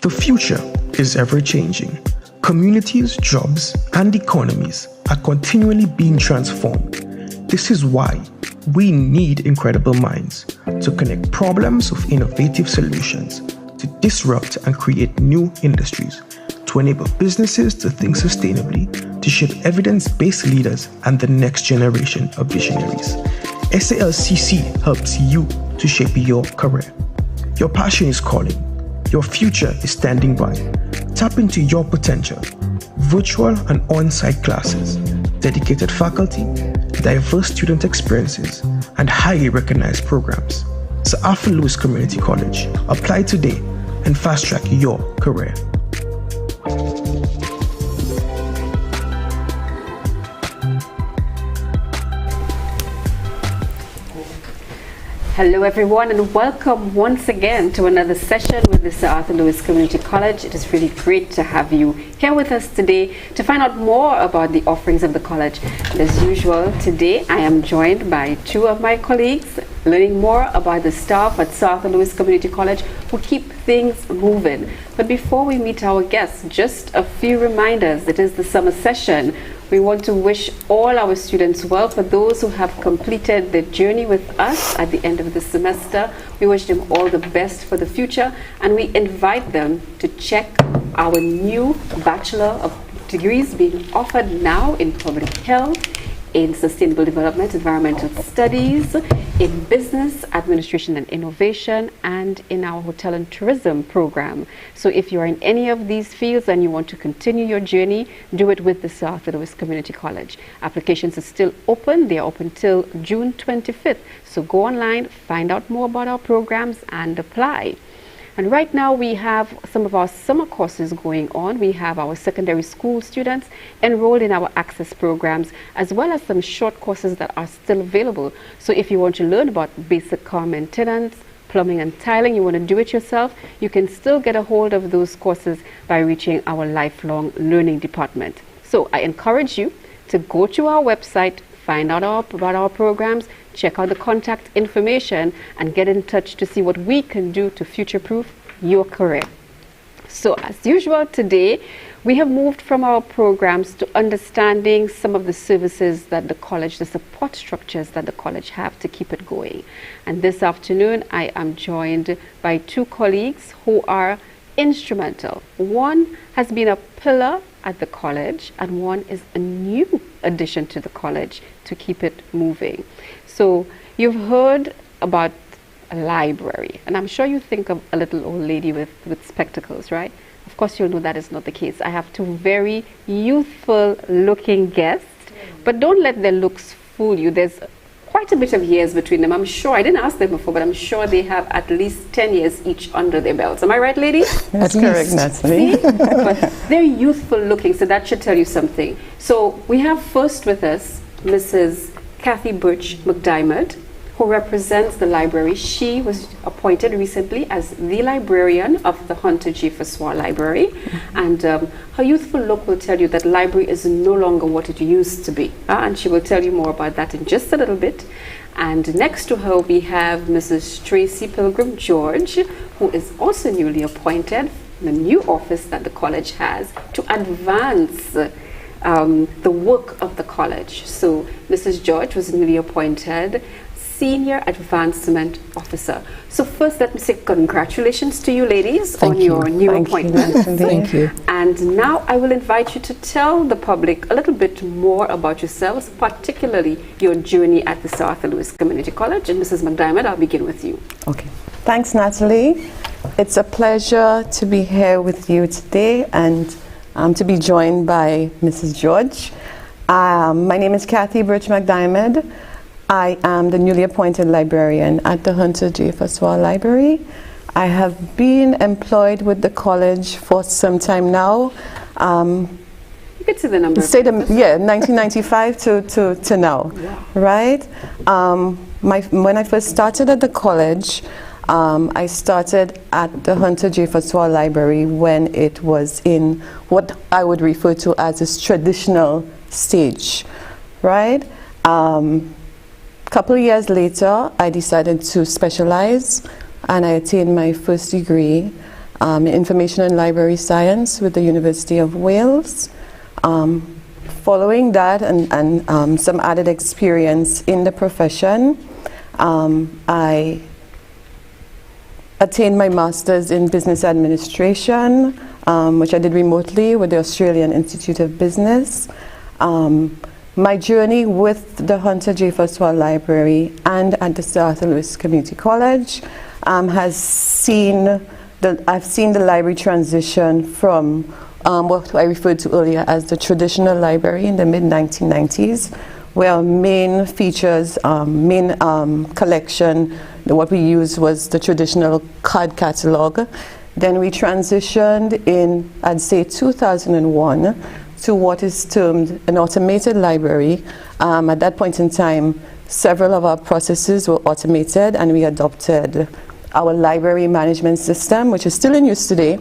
The future is ever-changing. Communities, jobs, and economies are continually being transformed. This is why we need incredible minds to connect problems with innovative solutions, to disrupt and create new industries, to enable businesses to think sustainably, to shape evidence-based leaders and the next generation of visionaries. SALCC helps you to shape your career. Your passion is calling. Your future is standing by. Tap into your potential. Virtual and on-site classes, dedicated faculty, diverse student experiences, and highly recognized programs. So Arthur Lewis Community College. Apply today and fast-track your career. Hello everyone, and welcome once again to another session with the Sir Arthur Lewis Community College. It is really great to have you here with us today to find out more about the offerings of the college. And as usual, today I am joined by two of my colleagues, learning more about the staff at Sir Arthur Lewis Community College who keep things moving. But before we meet our guests, just a few reminders. It is the summer session. We want to wish all our students well. For those who have completed their journey with us at the end of the semester, we wish them all the best for the future, and we invite them to check our new Bachelor of Degrees being offered now in Public Health, in Sustainable Development, Environmental Studies, in Business, Administration and Innovation, and in our Hotel and Tourism program. So if you are in any of these fields and you want to continue your journey, do it with the Sir Arthur Lewis Community College. Applications are still open. They are open till June 25th. So go online, find out more about our programs, and apply. And right now we have some of our summer courses going on. We have our secondary school students enrolled in our access programs, as well as some short courses that are still available. So if you want to learn about basic car maintenance, plumbing and tiling, you want to do it yourself, you can still get a hold of those courses by reaching our lifelong learning department. So I encourage you to go to our website, find out about our programs, check out the contact information, and get in touch to see what we can do to future-proof your career. So as usual today, we have moved from our programs to understanding some of the services that the college, the support structures that the college have to keep it going. And this afternoon, I am joined by two colleagues who are instrumental. One has been a pillar at the college, and one is a new addition to the college to keep it moving. So you've heard about a library, and I'm sure you think of a little old lady with spectacles, right? Of course you'll know that is not the case. I have two very youthful looking guests, but don't let their looks fool you. There's quite a bit of years between them. I'm sure, I didn't ask them before, but I'm sure they have at least 10 years each under their belts. Am I right, ladies? That's correct, Natalie. But they're youthful looking, so that should tell you something. So we have first with us Mrs. Kathy Birch McDiarmid, who represents the library. She was appointed recently as the librarian of the Hunter J. Faswar Library. And her youthful look will tell you that library is no longer what it used to be. And she will tell you more about that in just a little bit. And next to her, we have Mrs. Tracy Pilgrim George, who is also newly appointed in the new office that the college has to advance the work of the college. So Mrs. George was newly appointed Senior Advancement Officer. So first, let me say congratulations to you ladies on your new appointment. Thank you. And now I will invite you to tell the public a little bit more about yourselves, particularly your journey at the Sir Arthur Lewis Community College. And Mrs. McDiarmid, I'll begin with you. Okay. Thanks, Natalie. It's a pleasure to be here with you today and to be joined by Mrs. George. My name is Kathy Birch McDiarmid. I am the newly appointed librarian at the Hunter J. Faswar Library. I have been employed with the college for some time now. You could say the number. 1995 to now, yeah. Right? When I first started at the college, I started at the Hunter J. Faswar Library when it was in what I would refer to as its traditional stage, right? Couple of years later, I decided to specialize, and I attained my first degree Information and Library Science with the University of Wales. Following that and some added experience in the profession, I attained my master's in business administration, which I did remotely with the Australian Institute of Business. My journey with the Hunter J. Foswell Library and at the Sir Arthur Lewis Community College I've seen the library transition from what I referred to earlier as the traditional library in the mid-1990s, where our main features, main collection, what we used was the traditional card catalog. Then we transitioned in, I'd say, 2001 to what is termed an automated library. At that point in time, several of our processes were automated, and we adopted our library management system, which is still in use today.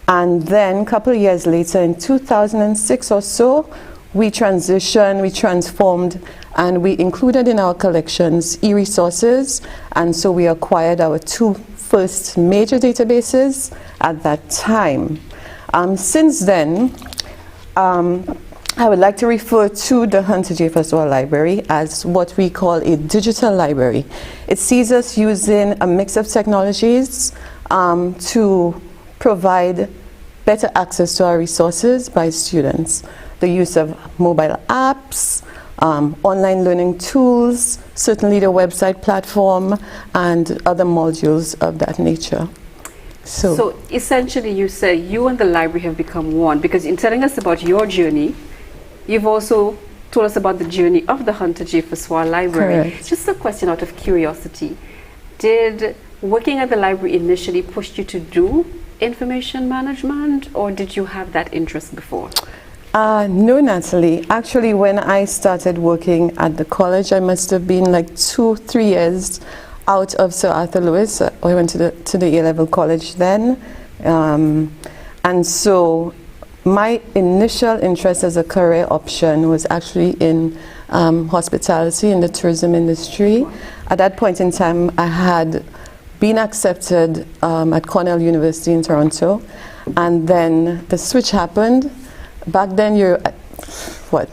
And then a couple of years later, in 2006 or so, we transitioned, we transformed, and we included in our collections e-resources. And so we acquired our two first major databases at that time. Since then, I would like to refer to the Hunter J. Foswell Library as what we call a digital library. It sees us using a mix of technologies to provide better access to our resources by students. The use of mobile apps, online learning tools, certainly the website platform, and other modules of that nature. So essentially you say you and the library have become one, because in telling us about your journey, you've also told us about the journey of the Hunter J. Foswell Library. Correct. Just a question out of curiosity. Did working at the library initially push you to do information management, or did you have that interest before? No, Natalie. Actually, when I started working at the college, I must have been like 2-3 years out of Sir Arthur Lewis. I went to the A-level college then. And so my initial interest as a career option was actually in hospitality, in the tourism industry. At that point in time, I had been accepted at Cornell University in Toronto, and then the switch happened. Back then you're,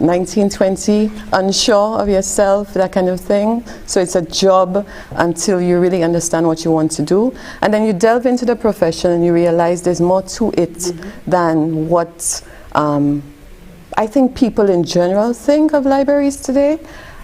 19, 20, unsure of yourself, that kind of thing. So it's a job until you really understand what you want to do. And then you delve into the profession and you realize there's more to it than what I think people in general think of libraries today.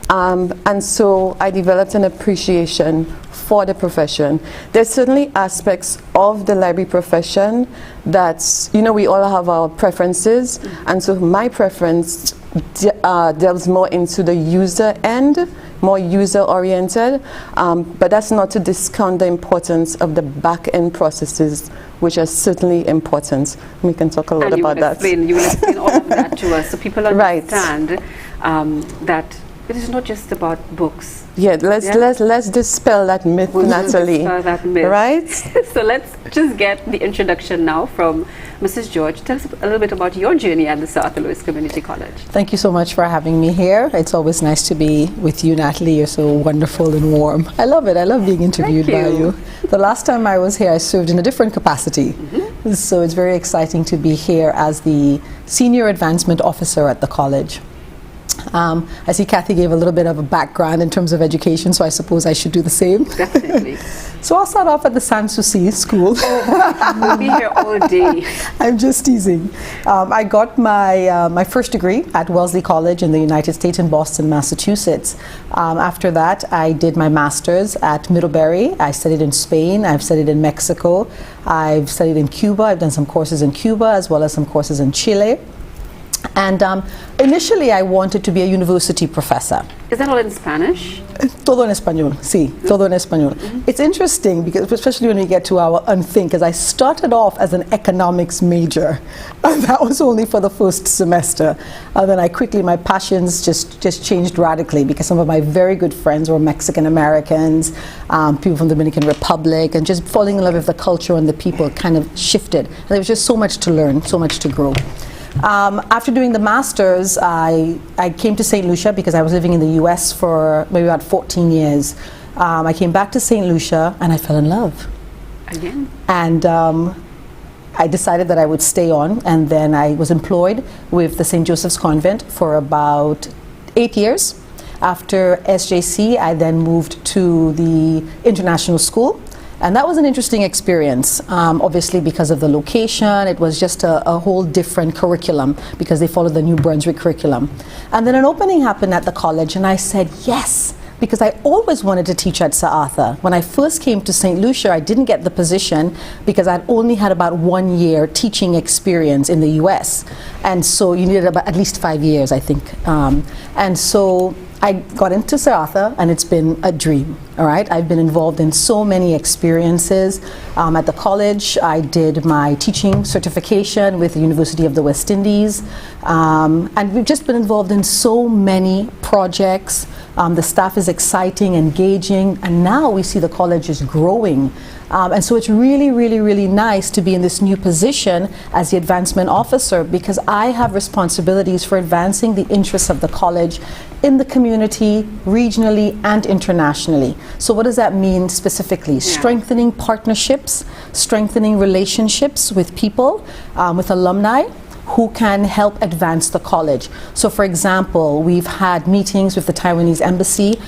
And so I developed an appreciation for the profession. There's certainly aspects of the library profession that, we all have our preferences, and so my preference delves more into the user end, more user-oriented, but that's not to discount the importance of the back-end processes, which are certainly important. We can talk a lot about that. You will explain all of that to us, so people understand that it is not just about books. Let's dispel that myth, Natalie. Dispel that myth. Right? So let's just get the introduction now from Mrs. George. Tell us a little bit about your journey at the Sir Arthur Lewis Community College. Thank you so much for having me here. It's always nice to be with you, Natalie. You're so wonderful and warm. I love it. I love being interviewed by you. The last time I was here, I served in a different capacity. So it's very exciting to be here as the Senior Advancement Officer at the college. I see Kathy gave a little bit of a background in terms of education, so I suppose I should do the same. Definitely. So I'll start off at the SALCC school. We'll be here all day. I'm just teasing. I got my first degree at Wellesley College in the United States in Boston, Massachusetts. After that, I did my master's at Middlebury. I studied in Spain. I've studied in Mexico. I've studied in Cuba. I've done some courses in Cuba as well as some courses in Chile. And initially, I wanted to be a university professor. Is that all in Spanish? Todo en español, sí, todo en español. It's interesting because, especially when we get to our Unthink, because I started off as an economics major, and that was only for the first semester. And then my passions just changed radically because some of my very good friends were Mexican Americans, people from the Dominican Republic, and just falling in love with the culture and the people kind of shifted. And there was just so much to learn, so much to grow. After doing the master's, I came to St. Lucia because I was living in the US for maybe about 14 years. I came back to St. Lucia and I fell in love. Again? And I decided that I would stay on, and then I was employed with the St. Joseph's Convent for about 8 years. After SJC, I then moved to the international school. And that was an interesting experience, obviously because of the location. It was just a whole different curriculum because they followed the New Brunswick curriculum. And then an opening happened at the college, and I said yes, because I always wanted to teach at Sir Arthur. When I first came to St. Lucia, I didn't get the position because I'd only had about 1 year teaching experience in the US. And so you needed about at least 5 years, I think. And so I got into Sir Arthur, and it's been a dream. All right, I've been involved in so many experiences at the college. I did my teaching certification with the University of the West Indies, and we've just been involved in so many projects. The staff is exciting, engaging, and now we see the college is growing. And so it's really, really, really nice to be in this new position as the advancement officer, because I have responsibilities for advancing the interests of the college in the community, regionally and internationally. So what does that mean specifically? Yeah. Strengthening partnerships, strengthening relationships with people, with alumni who can help advance the college. So for example, we've had meetings with the Taiwanese embassy.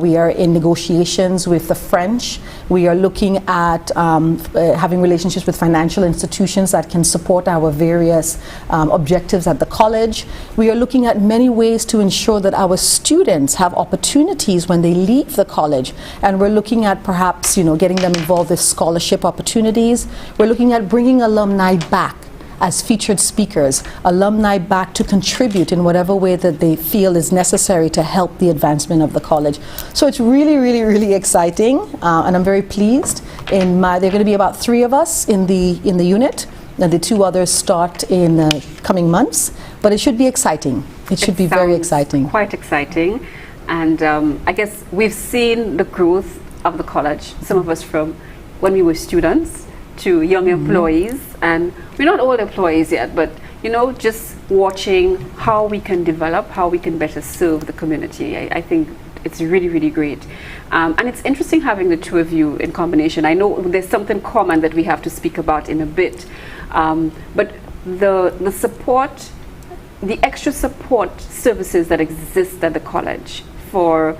We are in negotiations with the French. We are looking at having relationships with financial institutions that can support our various objectives at the college. We are looking at many ways to ensure that our students have opportunities when they leave the college. And we're looking at perhaps, getting them involved with scholarship opportunities. We're looking at bringing alumni back as featured speakers, alumni back to contribute in whatever way that they feel is necessary to help the advancement of the college. So it's really, really, really exciting, and I'm very pleased. There are going to be about 3 of us in the unit, and the 2 others start in coming months. But it should be exciting. It should be very exciting. Quite exciting, and I guess we've seen the growth of the college. Some of us from when we were students to young employees, and we're not all employees yet, but just watching how we can develop, how we can better serve the community. I think it's really, really great. And it's interesting having the 2 of you in combination. I know there's something common that we have to speak about in a bit, but the support, the extra support services that exist at the college for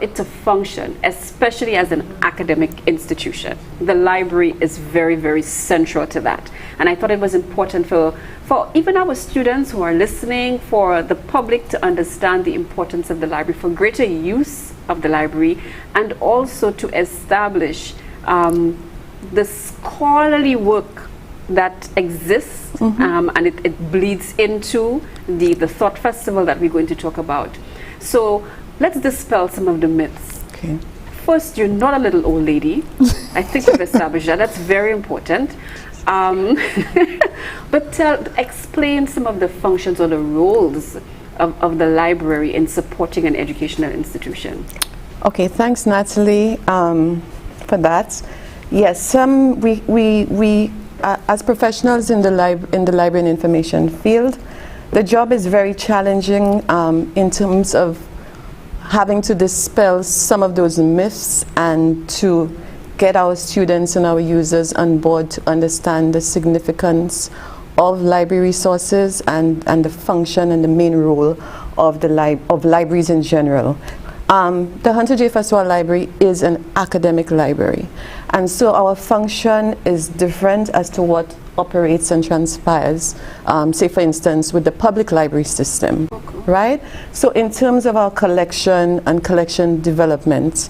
it to function, especially as an academic institution. The library is very, very central to that. And I thought it was important for even our students who are listening, for the public to understand the importance of the library, for greater use of the library, and also to establish the scholarly work that exists, and it bleeds into the Thought Festival that we're going to talk about. So let's dispel some of the myths. Okay. First, you're not a little old lady. I think we've established that. That's very important. But explain some of the functions or the roles of the library in supporting an educational institution. Okay, thanks, Natalie, for that. Yes, we as professionals in the library and information field, the job is very challenging in terms of having to dispel some of those myths and to get our students and our users on board to understand the significance of library resources and the function and the main role of libraries in general. The Hunter J. Festival Library is an academic library, and so our function is different as to what operates and transpires, say for instance with the public library system, right? So in terms of our collection and collection development,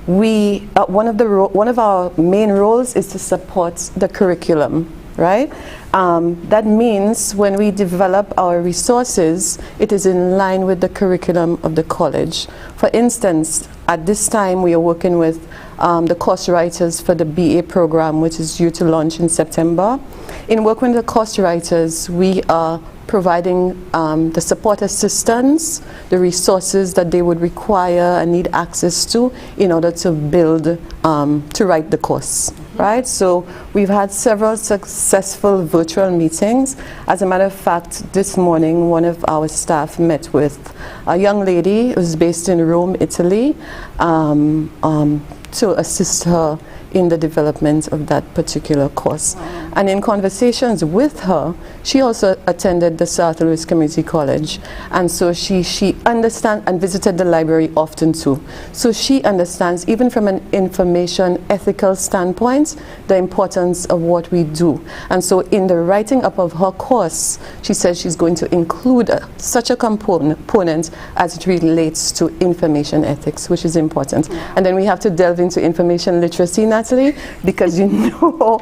we one of our main roles is to support the curriculum, right? That means when we develop our resources, it is in line with the curriculum of the college. For instance, at this time we are working with the course writers for the BA program, which is due to launch in September. In working with the course writers, we are providing the support assistance, the resources that they would require and need access to in order to build, to write the course, right? So we've had several successful virtual meetings. As a matter of fact, this morning, one of our staff met with a young lady who's based in Rome, Italy, to assist her in the development of that particular course. Wow. And in conversations with her, she also attended the South Louis Community College, and so she understands and visited the library often too. So she understands, even from an information ethical standpoint, the importance of what we do. And so in the writing up of her course, she says she's going to include such a component as it relates to information ethics, which is important. And then we have to delve into information literacy, Natalie, because you know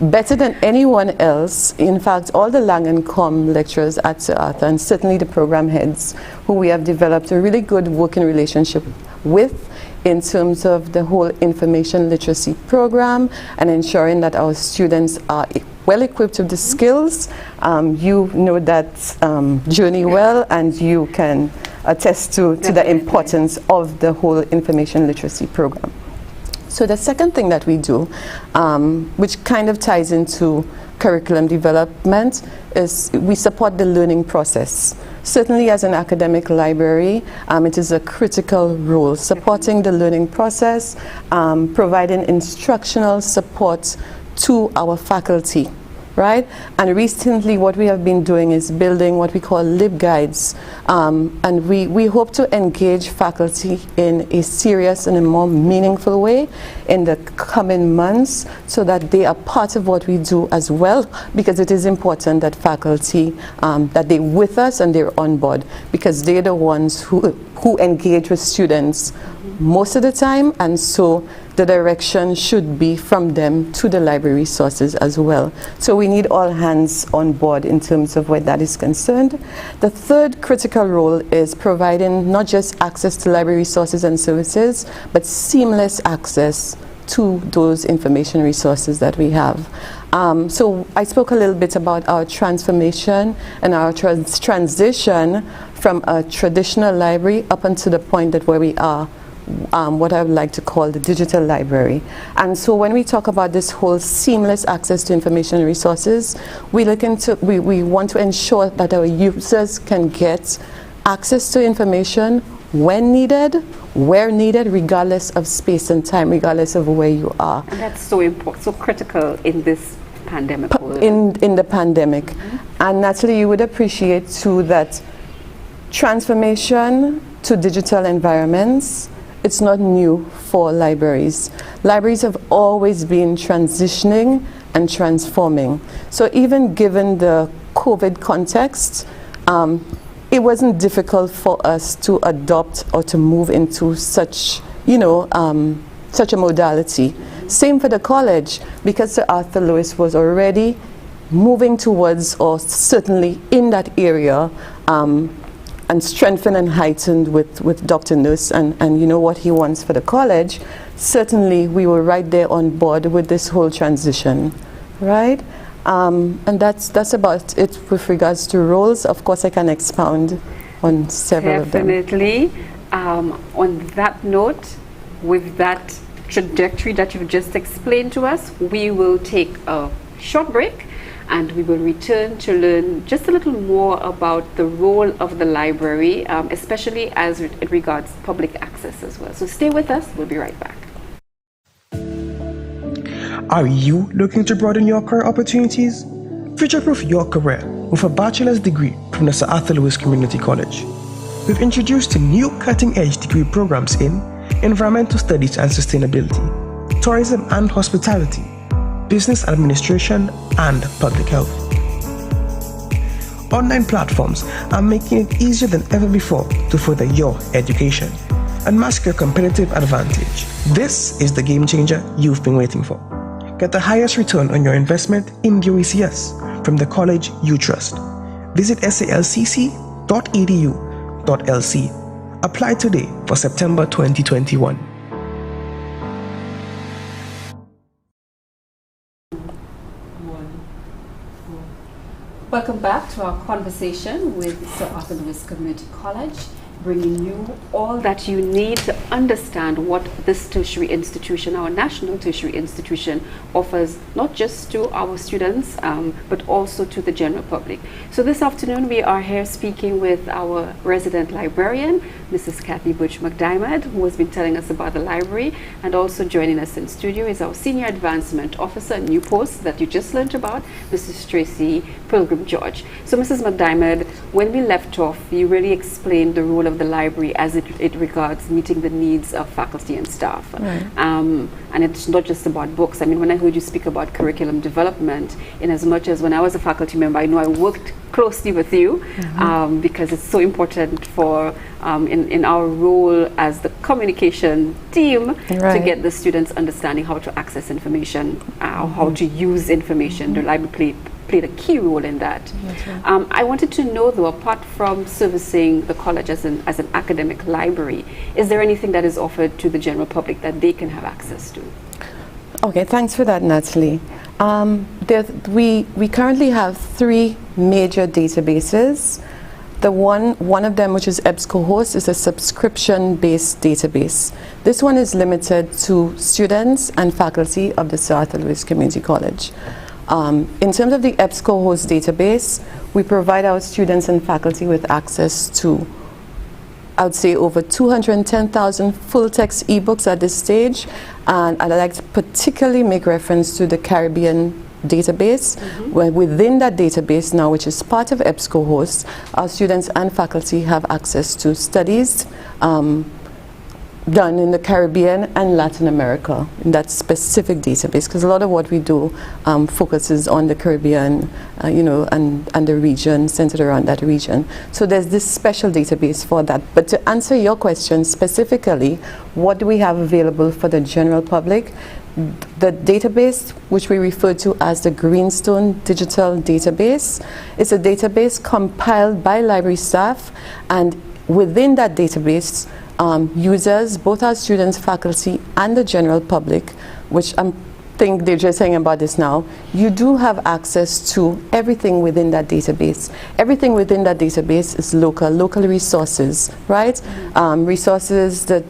better than anyone else, in fact, all the Lang and Com lecturers at Sir Arthur, and certainly the program heads, who we have developed a really good working relationship with in terms of the whole information literacy program and ensuring that our students are well equipped with the skills. You know that journey well, and you can attest to the importance of the whole information literacy program. So the second thing that we do, which kind of ties into curriculum development, is we support the learning process. Certainly as an academic library, it is a critical role, supporting the learning process, providing instructional support to our faculty, right? And recently what we have been doing is building what we call LibGuides, and we hope to engage faculty in a serious and a more meaningful way in the coming months, so that they are part of what we do as well, because it is important that faculty, that they're with us and they're on board, because they're the ones who engage with students most of the time, and so the direction should be from them to the library resources as well. So we need all hands on board in terms of where that is concerned. The third critical role is providing not just access to library resources and services, but seamless access to those information resources that we have. So I spoke a little bit about our transformation and our transition from a traditional library up until the point that where we are, what I would like to call the digital library. And so when we talk about this whole seamless access to information resources, we want to ensure that our users can get access to information when needed, where needed, regardless of space and time, regardless of where you are. And that's so important, so critical in this pandemic world. In the pandemic. And Natalie, you would appreciate too that transformation to digital environments, it's not new for libraries. Libraries have always been transitioning and transforming. So even given the COVID context, it wasn't difficult for us to adopt or to move into such, such a modality. Same for the college, because Sir Arthur Lewis was already moving towards, or certainly in that area, and strengthened and heightened with Dr. Nurse and you know what he wants for the college. Certainly we were right there on board with this whole transition, right? And that's about it with regards to roles. Of course I can expound on several of them. Definitely. On that note, with that trajectory that you've just explained to us, we will take a short break, and we will return to learn just a little more about the role of the library, especially as it regards public access as well. So stay with us, we'll be right back. Are you looking to broaden your career opportunities? Future-proof your career with a bachelor's degree from the Sir Arthur Lewis Community College. We've introduced new cutting-edge degree programs in environmental studies and sustainability, tourism and hospitality, business administration, and public health. Online platforms are making it easier than ever before to further your education and mask your competitive advantage. This is the game changer you've been waiting for. Get the highest return on your investment in the ECS from the college you trust. Visit salcc.edu.lc. Apply today for September 2021. Welcome back to our conversation with Sir Arthur Lewis Community College. bringing you all that you need to understand what this tertiary institution, our national tertiary institution, offers not just to our students but also to the general public. So this afternoon we are here speaking with our resident librarian, Mrs. Kathy Birch-McDiarmid, who has been telling us about the library, and also joining us in studio is our Senior Advancement Officer, new post that you just learned about, Mrs. Tracy Pilgrim George. So Mrs. McDiarmid, when we left off, you really explained the role of the library as it regards meeting the needs of faculty and staff. Right. And it's not just about books. I mean, when I heard you speak about curriculum development, in as much as when I was a faculty member, I know I worked closely with you because it's so important for in our role as the communication team to get the students understanding how to access information, how to use information. The library played a key role in that. I wanted to know, though, apart from servicing the college as an academic library, is there anything that is offered to the general public that they can have access to? Okay, thanks for that, Natalie. We currently have 3 major databases. The one of them, which is EBSCOhost, is a subscription-based database. This one is limited to students and faculty of the Sir Arthur Lewis Community College. In terms of the EBSCOhost database, we provide our students and faculty with access to, I would say, over 210,000 full-text ebooks at this stage, and I'd like to particularly make reference to the Caribbean database, where within that database now, which is part of EBSCOhost, our students and faculty have access to studies done in the Caribbean and Latin America in that specific database, because a lot of what we do focuses on the Caribbean, and the region, centered around that region. So there's this special database for that. But to answer your question specifically, what do we have available for the general public? The database, which we refer to as the Greenstone Digital Database, is a database compiled by library staff, and within that database, users, both our students, faculty, and the general public, which I think they're just saying about this now, you do have access to everything within that database. Everything within that database is local resources, right? Resources that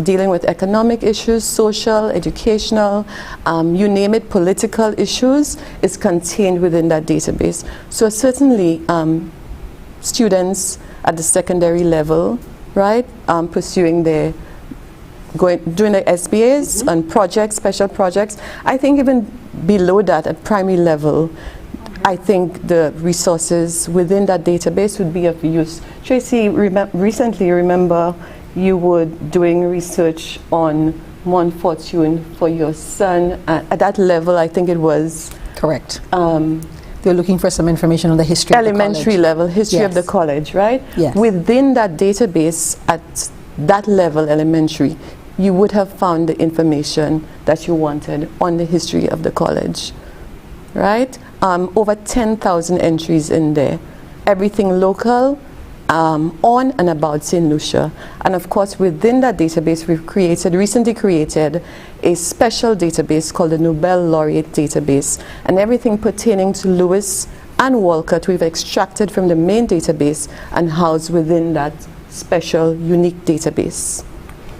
dealing with economic issues, social, educational, you name it, political issues, is contained within that database. So certainly, students at the secondary level, right, pursuing doing the SBAs on projects, special projects. I think even below that, at primary level, I think the resources within that database would be of use. Tracy, recently, remember you were doing research on Montfortune for your son. At that level, I think it was... Correct. They're looking for some information on the history of the college. Elementary level, history of the college, right? Yes. Within that database, at that level, elementary, you would have found the information that you wanted on the history of the college, right? Over 10,000 entries in there. Everything local, on and about St. Lucia. And of course, within that database, we've recently created a special database called the Nobel Laureate Database. And everything pertaining to Lewis and Walcott, we've extracted from the main database and housed within that special, unique database.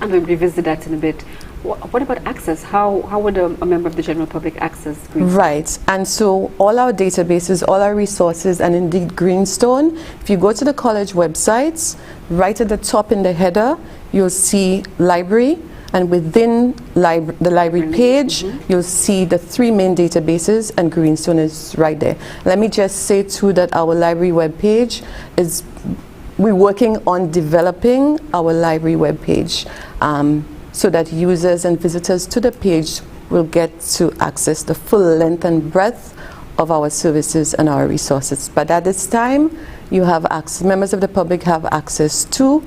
I'm going to revisit that in a bit. What about access? How would a member of the general public access Greenstone? Right, and so all our databases, all our resources, and indeed Greenstone, if you go to the college websites, right at the top in the header, you'll see library, and within the library page, you'll see the 3 main databases, and Greenstone is right there. Let me just say too that our library webpage is, we're working on developing our library webpage. So that users and visitors to the page will get to access the full length and breadth of our services and our resources. But at this time, you have access, members of the public have access to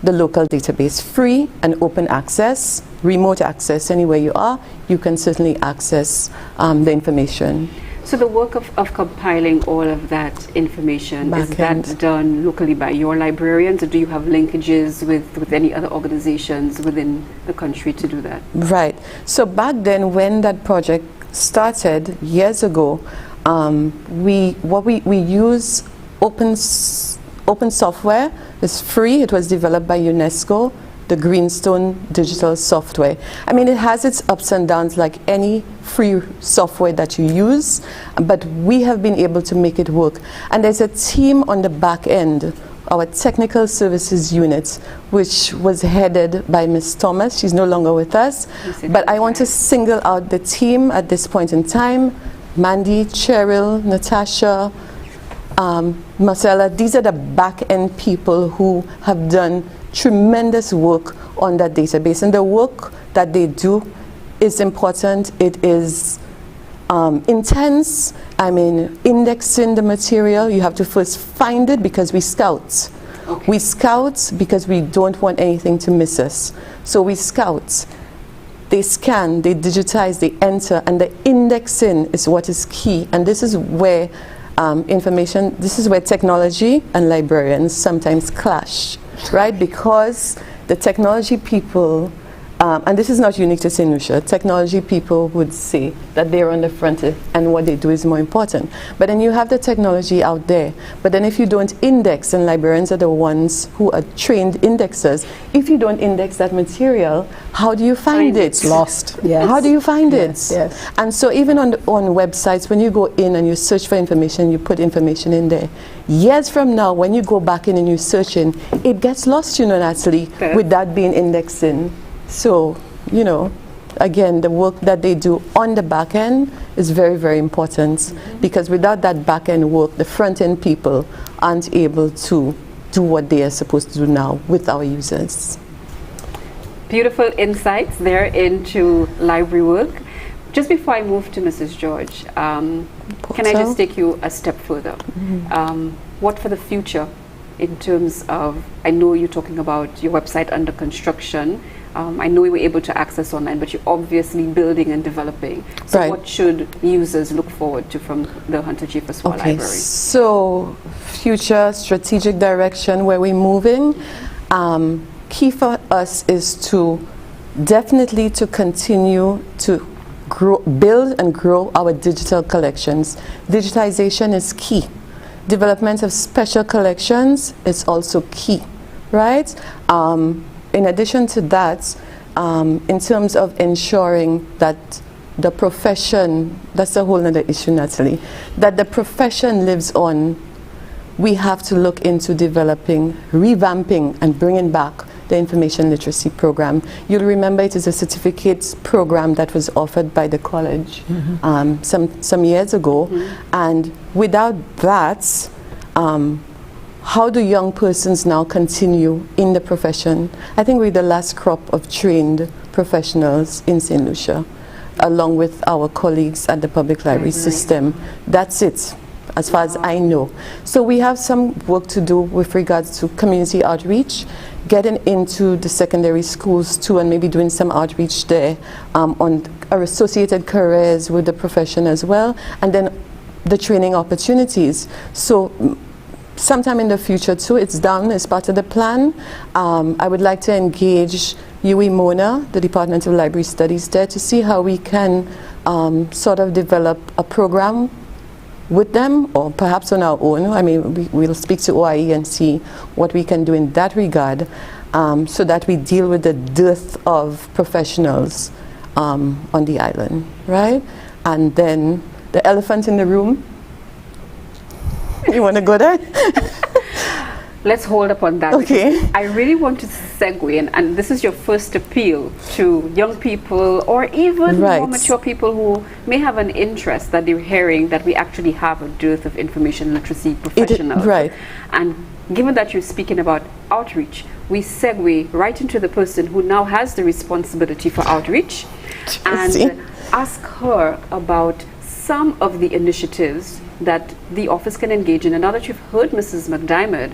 the local database, free and open access, remote access. Anywhere you are, you can certainly access the information. So the work of compiling all of that information, is that done locally by your librarians, or do you have linkages with any other organizations within the country to do that? Right. So back then, when that project started years ago, we use open software It's free. It was developed by UNESCO, the Greenstone digital software. I mean, it has its ups and downs like any free software that you use, but we have been able to make it work. And there's a team on the back end, our technical services unit, which was headed by Ms. Thomas. She's no longer with us, but I want to single out the team at this point in time. Mandy, Cheryl, Natasha, Marcella. These are the back end people who have done tremendous work on that database, and the work that they do is important. It is intense. I mean, indexing the material, you have to first find it because we scout. Okay. We scout because we don't want anything to miss us. So we scout. They scan, they digitize, they enter, and the indexing is what is key. And this is where this is where technology and librarians sometimes clash, right? Because the technology people, and this is not unique to St. Lucia, technology people would say that they're on the front and what they do is more important. But then you have the technology out there. But then if you don't index, and librarians are the ones who are trained indexers, if you don't index that material, how do you find it? It's lost. Yes. How do you find it? Yes. And so even on websites, when you go in and you search for information, you put information in there. Years from now, when you go back in and you're searching, it gets lost, you know, Natalie, with that being indexing. So, you know, again, the work that they do on the back end is very, very important, because without that back end work, the front end people aren't able to do what they are supposed to do now with our users. Beautiful insights there into library work. Just before I move to Mrs. George, can I just take you a step further? What for the future in terms of, I know you're talking about your website under construction. I know we were able to access online, but you're obviously building and developing. So right. What should users look forward to from the Hunter G. Pasqua Library? So future strategic direction, where we're moving, key for us is to definitely to continue to build and grow our digital collections. Digitization is key. Development of special collections is also key, right? In addition to that, in terms of ensuring that the profession, that's a whole other issue, Natalie, that the profession lives on, we have to look into developing, revamping, and bringing back the information literacy program. You'll remember it is a certificate program that was offered by the college some years ago, and without that, how do young persons now continue in the profession? I think we're the last crop of trained professionals in St. Lucia, along with our colleagues at the public library system. That's it, as far as I know. So we have some work to do with regards to community outreach, getting into the secondary schools too, and maybe doing some outreach there on our associated careers with the profession as well, and then the training opportunities. So sometime in the future too, it's done as part of the plan. I would like to engage UE Mona, the Department of Library Studies there, to see how we can sort of develop a program with them, or perhaps on our own. I mean, we'll speak to OIE and see what we can do in that regard, so that we deal with the dearth of professionals on the island, right? And then the elephant in the room. You want to go there? Let's hold up on that. Okay. I really want to segue, and this is your first appeal to young people, or even more mature people who may have an interest that they're hearing that we actually have a dearth of information literacy professionals. And given that you're speaking about outreach, we segue right into the person who now has the responsibility for outreach, and ask her about some of the initiatives that the office can engage in. And now that you've heard Mrs. McDiarmid,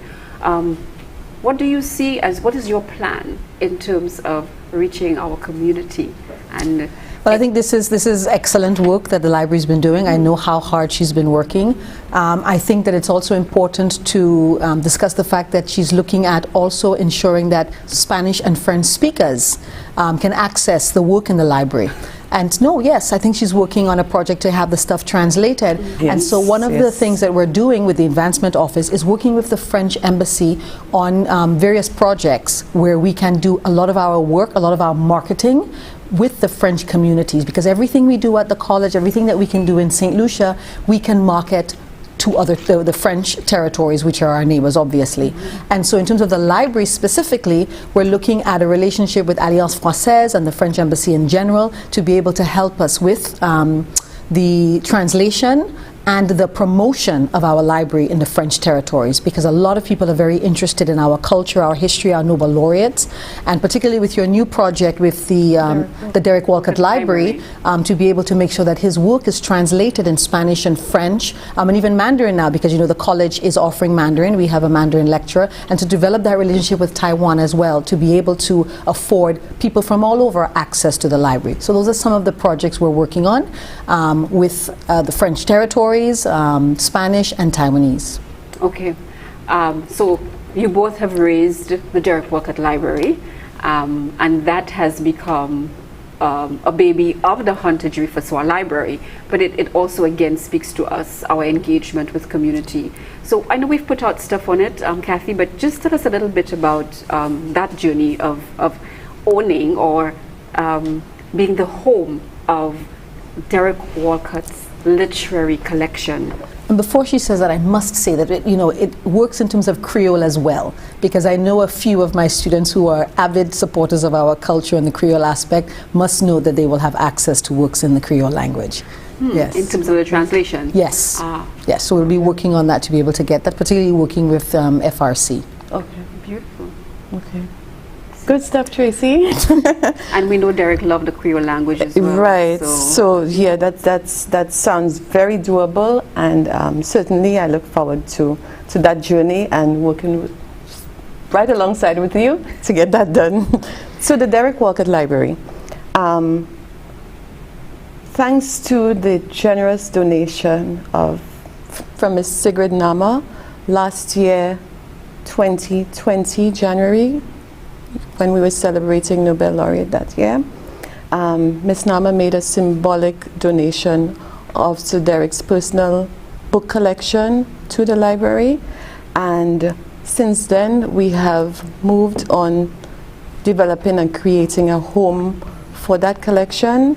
what do you see as, what is your plan in terms of reaching our community? And well, I think this is excellent work that the library's been doing. I know how hard she's been working. I think that it's also important to discuss the fact that she's looking at also ensuring that Spanish and French speakers can access the work in the library. And no, yes, I think she's working on a project to have the stuff translated. And so one of the things that we're doing with the Advancement Office is working with the French Embassy on various projects where we can do a lot of our work, a lot of our marketing with the French communities, because everything we do at the college, everything that we can do in St. Lucia, we can market to the French territories, which are our neighbors, obviously. And so in terms of the library specifically, we're looking at a relationship with Alliance Française and the French Embassy in general to be able to help us with the translation and the promotion of our library in the French territories, because a lot of people are very interested in our culture, our history, our Nobel laureates, and particularly with your new project with the Derek Walcott Library, to be able to make sure that his work is translated in Spanish and French, and even Mandarin now, because the college is offering Mandarin. We have a Mandarin lecturer, and to develop that relationship with Taiwan as well, to be able to afford people from all over access to the library. So those are some of the projects we're working on with the French territories, Spanish and Taiwanese. Okay, so you both have raised the Derek Walcott Library, and that has become a baby of the Hunter G. Fassoir Library, but it also again speaks to us, our engagement with community. So I know we've put out stuff on it, Kathy, but just tell us a little bit about that journey of owning or being the home of Derek Walcott's literary collection. And before she says that, I must say that it works in terms of Creole as well, because I know a few of my students who are avid supporters of our culture and the Creole aspect must know that they will have access to works in the Creole language. Yes. In terms of the translation? Yes. Yes, so we'll be working on that to be able to get that, particularly working with FRC. Okay, beautiful. Okay. Good stuff, Tracy. And we know Derek loved the Creole language as well. Right. So yeah, that sounds very doable, and certainly I look forward to that journey and working right alongside with you to get that done. So the Derek Walcott Library, thanks to the generous donation from Ms. Sigrid Nama last year, 2020 January, when we were celebrating Nobel laureate that year, Ms. Nama made a symbolic donation of Sir Derek's personal book collection to the library, and since then we have moved on developing and creating a home for that collection.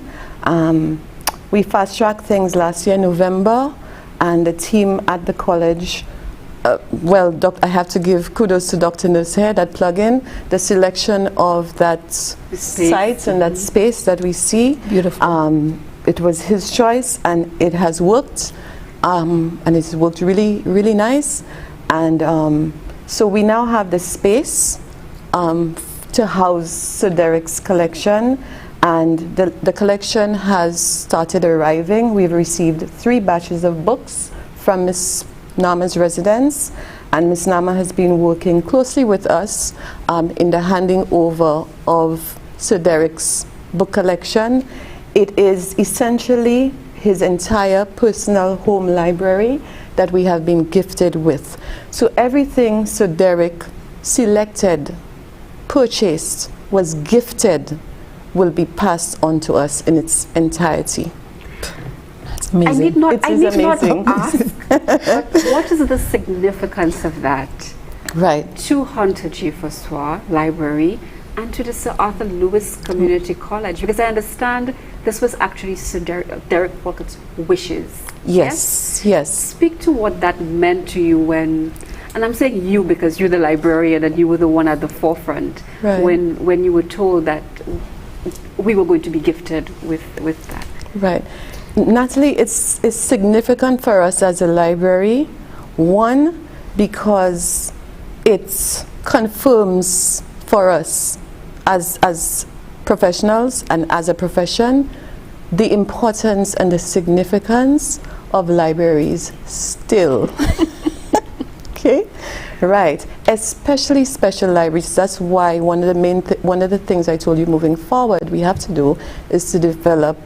We fast-tracked things last year, November, and the team at the college, I have to give kudos to Dr. Nursehair, that plug-in, the selection of that site and that space that we see. Beautiful. It was his choice, and it has worked, and it's worked really, really nice. And so we now have the space to house Sir Derek's collection, and the collection has started arriving. We've received 3 batches of books from Ms. Nama's residence, and Ms. Nama has been working closely with us in the handing over of Sir Derek's book collection. It is essentially his entire personal home library that we have been gifted with. So everything Sir Derek selected, purchased, was gifted, will be passed on to us in its entirety. Amazing. I need not amazing. ask, but what is the significance of that? Right. To Hunter G. Fassoir Library and to the Sir Arthur Lewis Community College, because I understand this was actually Sir Derek Walcott's wishes. Yes. Speak to what that meant to you when, and I'm saying you because you're the librarian and you were the one at the forefront, right, when you were told that we were going to be gifted with that. Right. Natalie, it's significant for us as a library. One, because it confirms for us as professionals and as a profession the importance and the significance of libraries still. Okay? Right. Especially special libraries. That's why one of the things I told you moving forward we have to do is to develop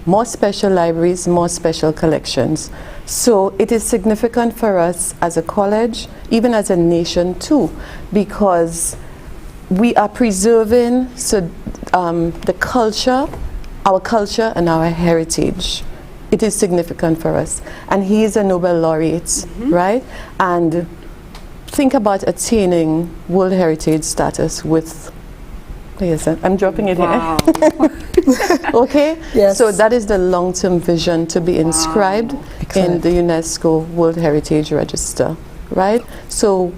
more special libraries, more special collections. So it is significant for us as a college, even as a nation too, because we are preserving the culture our culture and our heritage. It is significant for us. And he is a Nobel laureate, right? And think about attaining World Heritage status with, I'm dropping it Wow. here. Okay? Yes. So that is the long-term vision to be inscribed in Excellent. the UNESCO World Heritage Register, right? So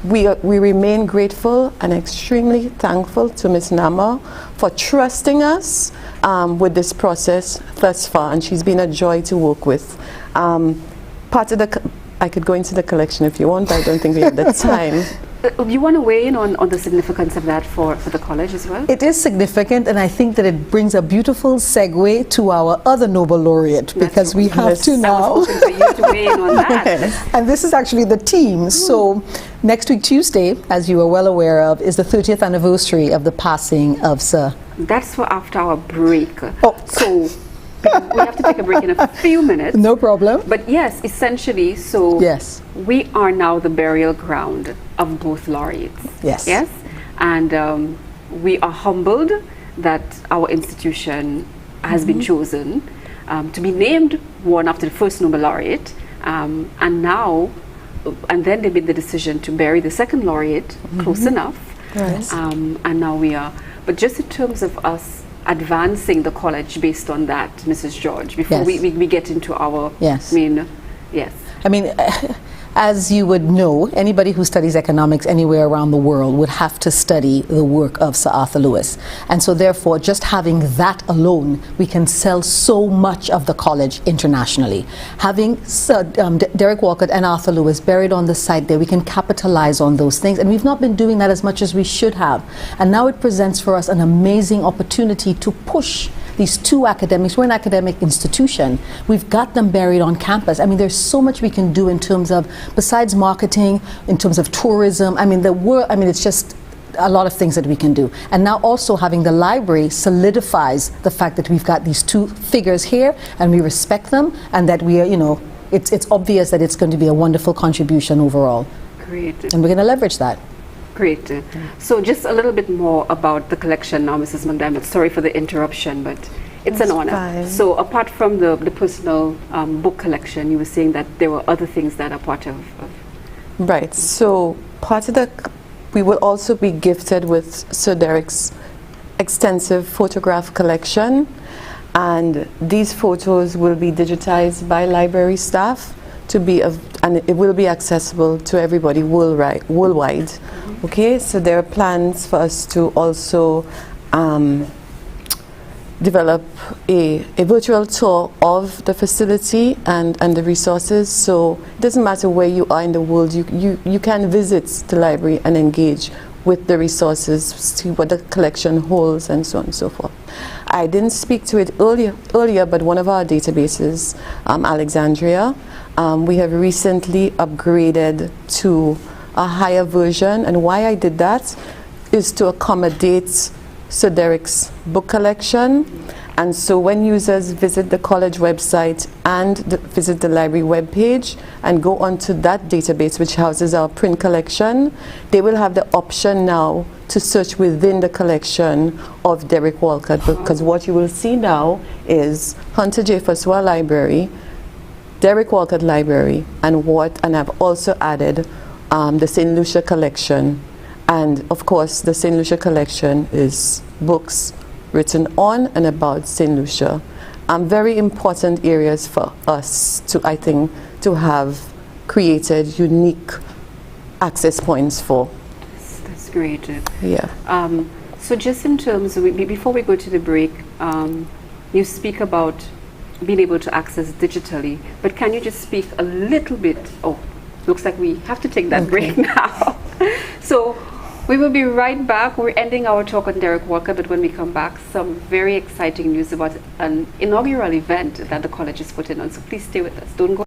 we remain grateful and extremely thankful to Ms. Nama for trusting us with this process thus far, and she's been a joy to work with. Part of I could go into the collection if you want, but I don't think we have the time. You want to weigh in on the significance of that for the college as well? It is significant, and I think that it brings a beautiful segue to our other Nobel laureate, because we have Yes. to I now. was hoping for you to weigh in on that. And this is actually the team. So next week, Tuesday, as you are well aware of, is the 30th anniversary of the passing of Sir. That's for after our break. Oh. So we have to take a break in a few minutes. No problem. But yes, essentially, so Yes. we are now the burial ground of both laureates. Yes. Yes? And we are humbled that our institution has been chosen to be named one after the first Nobel laureate. And then they made the decision to bury the second laureate close enough. Yes. And now we are. But just in terms of us advancing the college based on that, Mrs. George, before Yes. we get into our Yes. main, yes. I mean, as you would know, anybody who studies economics anywhere around the world would have to study the work of Sir Arthur Lewis. And so therefore, just having that alone, we can sell so much of the college internationally. Having Sir Derek Walcott and Arthur Lewis buried on the site there, we can capitalize on those things. And we've not been doing that as much as we should have. And now it presents for us an amazing opportunity to push these two academics. We're an academic institution. We've got them buried on campus. I mean, there's so much we can do in terms of, besides marketing, in terms of tourism. I mean, it's just a lot of things that we can do. And now also having the library solidifies the fact that we've got these two figures here and we respect them, and that we are, it's obvious that it's going to be a wonderful contribution overall. Great. And we're going to leverage that. Great. So just a little bit more about the collection now, Mrs. McDermott. Sorry for the interruption, but it's That's an honor. fine. So apart from the personal book collection, you were saying that there were other things that are part of Right. So part of we will also be gifted with Sir Derek's extensive photograph collection, and these photos will be digitized by library staff and it will be accessible to everybody worldwide. Okay, so there are plans for us to also develop a virtual tour of the facility and the resources. So it doesn't matter where you are in the world, you can visit the library and engage with the resources, see what the collection holds, and so on and so forth. I didn't speak to it earlier, but one of our databases, Alexandria, we have recently upgraded to a higher version, and why I did that is to accommodate Sir Derek's book collection. And so when users visit the college website and visit the library webpage and go onto that database, which houses our print collection, they will have the option now to search within the collection of Derek Walcott, because what you will see now is Hunter J. Foswa Library, Derek Walcott Library, and I've also added the St. Lucia collection. And of course, the St. Lucia collection is books written on and about St. Lucia. Very important areas for us I think, to have created unique access points for. That's great. Yeah. So just in terms of, before we go to the break, you speak about being able to access digitally, but can you just speak a little bit? Oh, looks like we have to take that break now. So we will be right back. We're ending our talk on Derek Walcott, but when we come back, some very exciting news about an inaugural event that the college is putting on. So please stay with us. Don't go.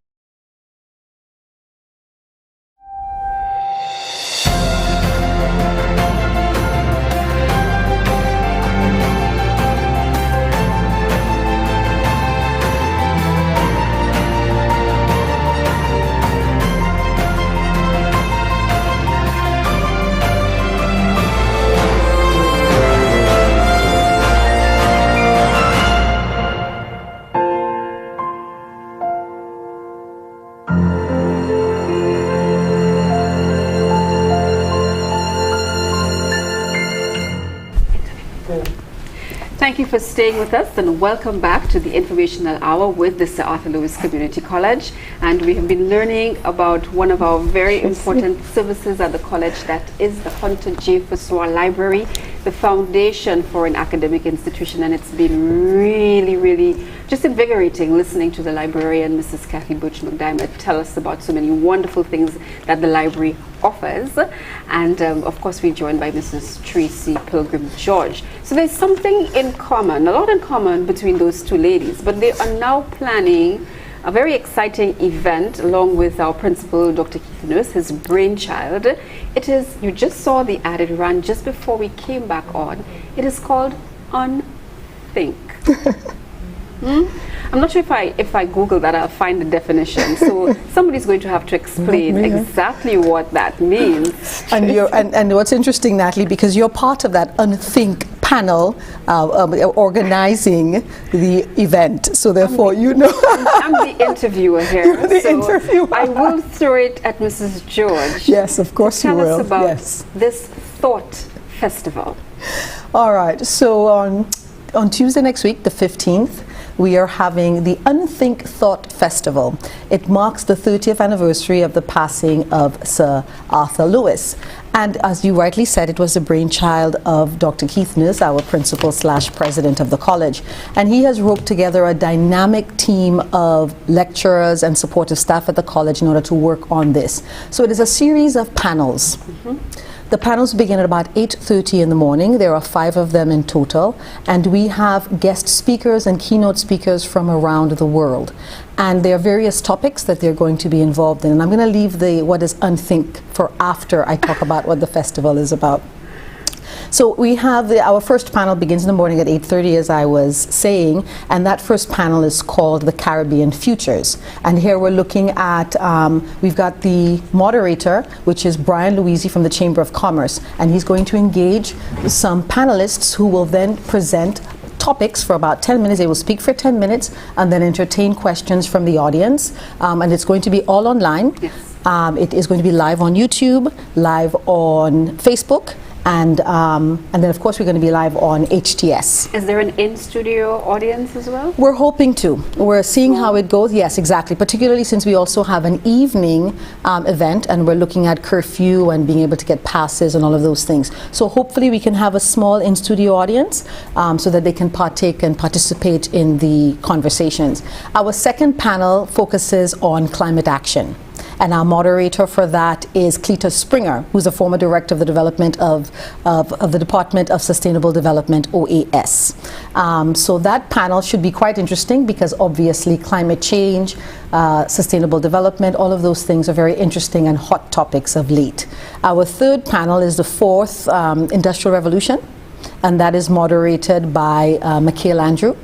Thank you for staying with us, and welcome back to the Informational Hour with the Sir Arthur Lewis Community College. And we have been learning about one of our very important services at the college, that is the Hunter J. Fusroa Library, the foundation for an academic institution. And it's been really, really just invigorating listening to the librarian, Mrs. Kathy Butch-McDiarmid, tell us about so many wonderful things that the library offers. And of course, we're joined by Mrs. Tracy Pilgrim George. So there's something in common, a lot in common between those two ladies, but they are now planning a very exciting event along with our principal, Dr. Keith Nurse, his brainchild. It is, you just saw the ad, it ran just before we came back on. It is called Unthink. I'm not sure if I Google that, I'll find the definition. So somebody's going to have to explain exactly what that means. And what's interesting, Natalie, because you're part of that Unthink panel organizing the event. So therefore, you know. I'm the interviewer here. You're the interviewer. I will throw it at Mrs. George. Yes, of course you will. Tell us about yes. this Thought Festival. All right. So on Tuesday next week, the 15th, we are having the Unthink Thought Festival. It marks the 30th anniversary of the passing of Sir Arthur Lewis. And as you rightly said, it was the brainchild of Dr. Keith Nurse, our principal / president of the college. And he has roped together a dynamic team of lecturers and supportive staff at the college in order to work on this. So it is a series of panels. The panels begin at about 8:30 in the morning. There are 5 of them in total, and we have guest speakers and keynote speakers from around the world. And there are various topics that they're going to be involved in. And I'm going to leave the what is Unthink for after I talk about what the festival is about. So we have our first panel begins in the morning at 8:30, as I was saying, and that first panel is called the Caribbean Futures. And here we're looking at, we've got the moderator, which is Brian Louisi from the Chamber of Commerce, and he's going to engage some panelists who will then present topics for about 10 minutes. They will speak for 10 minutes and then entertain questions from the audience. And it's going to be all online. Yes. It is going to be live on YouTube, live on Facebook, and then of course we're going to be live on HTS. Is there an in-studio audience as well? We're hoping to. We're seeing how it goes. Yes, exactly. Particularly since we also have an evening event, and we're looking at curfew and being able to get passes and all of those things. So hopefully we can have a small in-studio audience so that they can partake and participate in the conversations. Our second panel focuses on climate action. And our moderator for that is Cletus Springer, who's a former director of the development of the Department of Sustainable Development, OAS. So that panel should be quite interesting because obviously climate change, sustainable development, all of those things are very interesting and hot topics of late. Our third panel is the fourth Industrial Revolution, and that is moderated by Mikhail Andrew.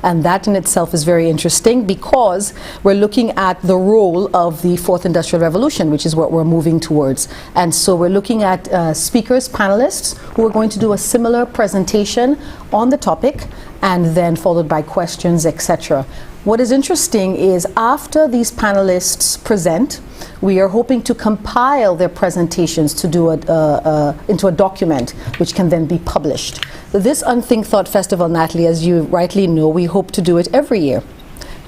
And that in itself is very interesting because we're looking at the role of the fourth industrial revolution, which is what we're moving towards. And so we're looking at speakers, panelists, who are going to do a similar presentation on the topic, and then followed by questions, etc. What is interesting is after these panelists present, we are hoping to compile their presentations to do into a document which can then be published. This Unthink Thought Festival, Natalie, as you rightly know, we hope to do it every year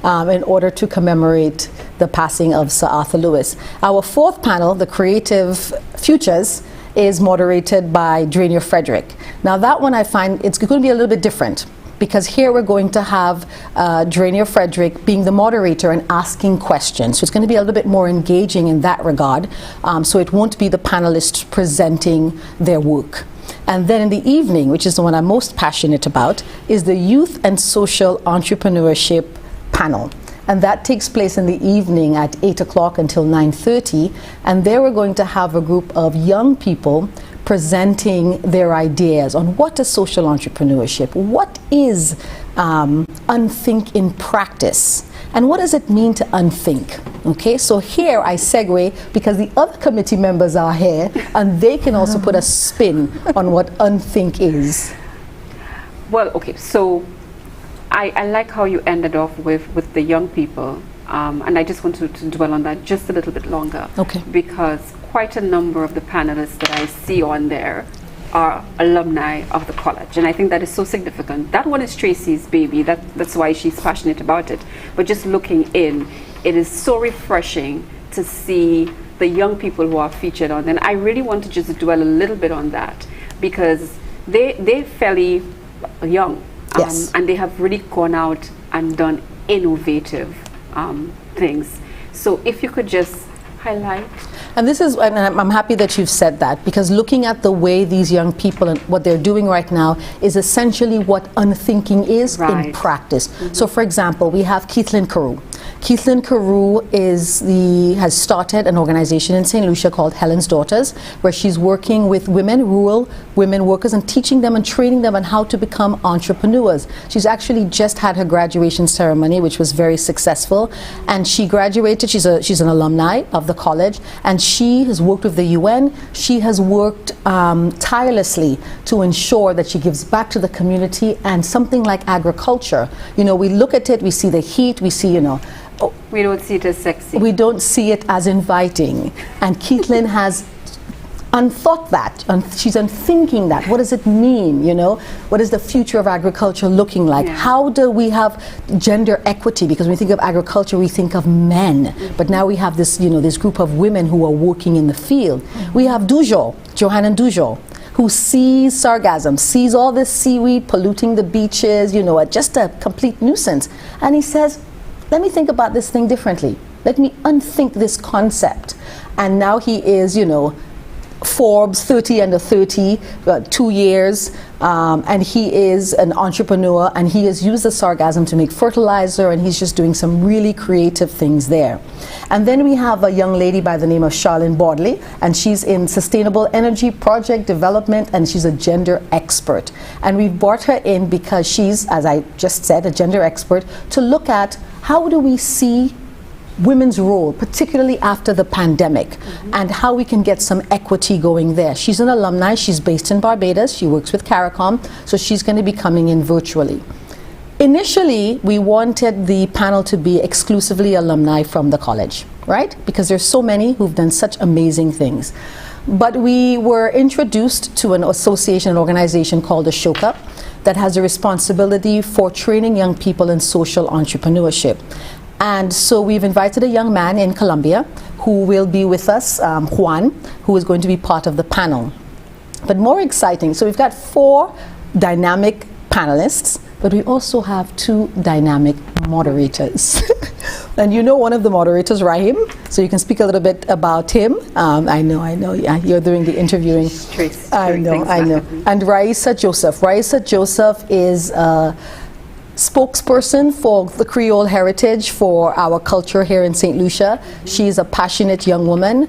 in order to commemorate the passing of Sir Arthur Lewis. Our fourth panel, the Creative Futures, is moderated by Drainier Frederick. Now that one I find it's going to be a little bit different, because here we're going to have Drainier Frederick being the moderator and asking questions. So it's going to be a little bit more engaging in that regard. So it won't be the panelists presenting their work. And then in the evening, which is the one I'm most passionate about, is the Youth and Social Entrepreneurship panel. And that takes place in the evening at 8 o'clock until 9:30. And there we're going to have a group of young people presenting their ideas on what is social entrepreneurship, what is Unthink in practice, and what does it mean to unthink. Okay, so here I segue because the other committee members are here and they can also put a spin on what Unthink is. Well, okay, so I like how you ended off with the young people, and I just want to dwell on that just a little bit longer. Okay. Because quite a number of the panelists that I see on there are alumni of the college, and I think that is so significant. That one is Tracy's baby. That's why she's passionate about it. But just looking in, it is so refreshing to see the young people who are featured on. And I really want to just dwell a little bit on that, because they're fairly young, Yes. and they have really gone out and done innovative things. So if you could just highlight. And this is, and I'm happy that you've said that, because looking at the way these young people and what they're doing right now is essentially what unthinking is in practice. So for example, we have Keithlyn Carew. Keithlyn Carew has started an organization in St. Lucia called Helen's Daughters, where she's working with rural women workers, and teaching them and training them on how to become entrepreneurs. She's actually just had her graduation ceremony, which was very successful, and she graduated. She's an alumni of the college, and she has worked with the UN. She has worked tirelessly to ensure that she gives back to the community. And something like agriculture, we look at it, we see the heat, we see, we don't see it as sexy. We don't see it as inviting. And Keithlyn has unthought that, she's unthinking that. What does it mean, What is the future of agriculture looking like? How do we have gender equity? Because when we think of agriculture, we think of men. But now we have this, this group of women who are working in the field. We have Johanna Dujo, who sees sargassum, sees all this seaweed polluting the beaches, just a complete nuisance. And he says, let me think about this thing differently. Let me unthink this concept. And now he is, Forbes 30 under 30, 2 years, and he is an entrepreneur, and he has used the sargassum to make fertilizer, and he's just doing some really creative things there. And then we have a young lady by the name of Charlene Bodley, and she's in sustainable energy project development, and she's a gender expert. And we've brought her in because she's, as I just said, a gender expert, to look at how do we see women's role, particularly after the pandemic, and how we can get some equity going there. She's an alumni. She's based in Barbados. She works with CARICOM, so she's going to be coming in virtually. Initially, we wanted the panel to be exclusively alumni from the college, right? Because there's so many who've done such amazing things. But we were introduced to an association, an organization called Ashoka, that has a responsibility for training young people in social entrepreneurship. And so we've invited a young man in Colombia who will be with us, Juan, who is going to be part of the panel. But more exciting, so we've got 4 dynamic panelists, but we also have 2 dynamic moderators. And one of the moderators, Rahim, so you can speak a little bit about him. I know, you're doing the interviewing. I know. And Raisa Joseph. Raisa Joseph is spokesperson for the Creole heritage for our culture here in St. Lucia. She's a passionate young woman.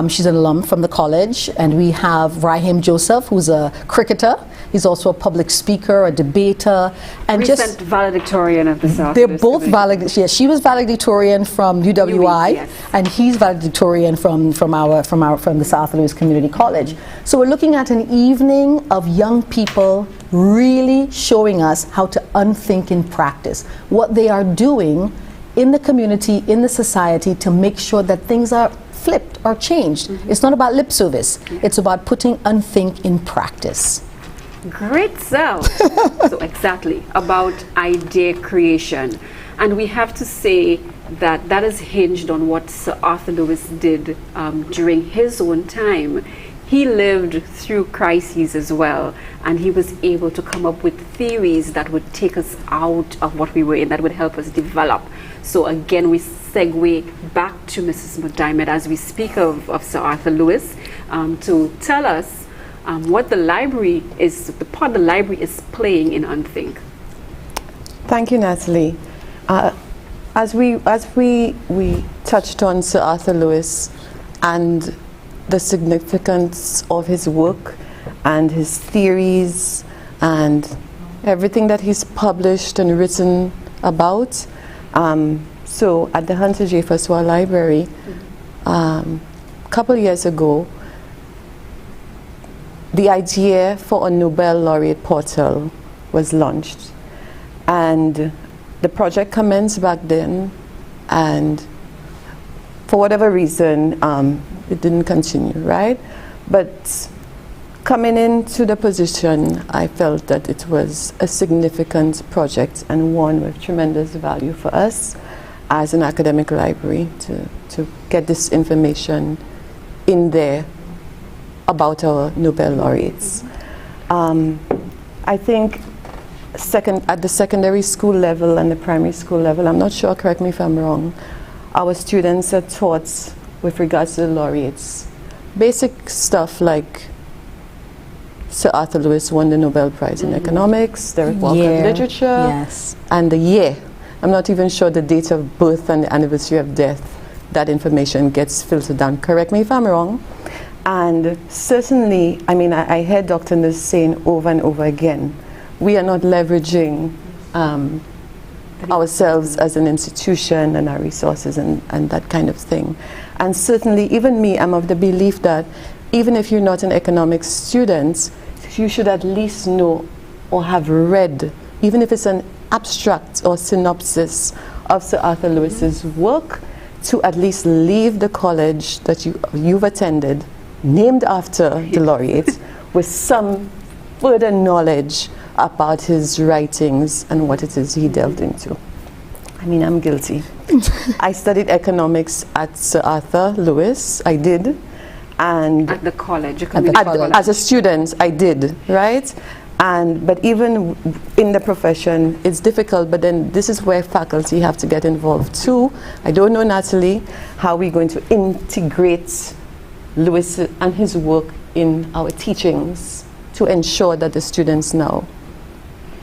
She's an alum from the college. And we have Rahim Joseph, who's a cricketer. He's also a public speaker, a debater, and recent valedictorian of the South. They're both valedictorian. Yes, she was valedictorian from UWI, and he's valedictorian from the South Louis Community College. So we're looking at an evening of young people really showing us how to unthink in practice, what they are doing in the community, in the society, to make sure that things are flipped or changed. It's not about lip service. It's about putting unthink in practice. Great so exactly about idea creation, and we have to say that is hinged on what Sir Arthur Lewis did during his own time. He lived through crises as well, and he was able to come up with theories that would take us out of what we were in, that would help us develop. So again, we segue back to Mrs. McDiarmid as we speak of Sir Arthur Lewis, to tell us what the library is, the part the library is playing in Unthink. Thank you, Natalie. As we touched on Sir Arthur Lewis and the significance of his work and his theories and everything that he's published and written about. So at the Hunter J. Faswa Library, a couple years ago, the idea for a Nobel laureate portal was launched, and the project commenced back then, and for whatever reason it didn't continue, right? But Coming into the position, I felt that it was a significant project and one with tremendous value for us as an academic library to get this information in there about our Nobel laureates. I think at the secondary school level and the primary school level, I'm not sure, correct me if I'm wrong, our students are taught with regards to the laureates basic stuff like Sir Arthur Lewis won the Nobel Prize in Economics, Derek Walcott Literature, yes, and the year. I'm not even sure the date of birth and the anniversary of death. That information gets filtered down. Correct me if I'm wrong. And certainly, I mean, I heard Dr. Nurse saying over and over again, we are not leveraging ourselves as an institution and our resources and that kind of thing. And certainly, even me, I'm of the belief that even if you're not an economics student, you should at least know or have read, even if it's an abstract or synopsis of Sir Arthur Lewis's work, to at least leave the college that you've attended, named after the laureate, with some further knowledge about his writings and what it is he delved into. I mean, I'm guilty. I studied economics at Sir Arthur Lewis. I did. And at the college, as a student, I did, right? But even in the profession, it's difficult, but then this is where faculty have to get involved too. I don't know, Natalie, how we're going to integrate Lewis and his work in our teachings to ensure that the students now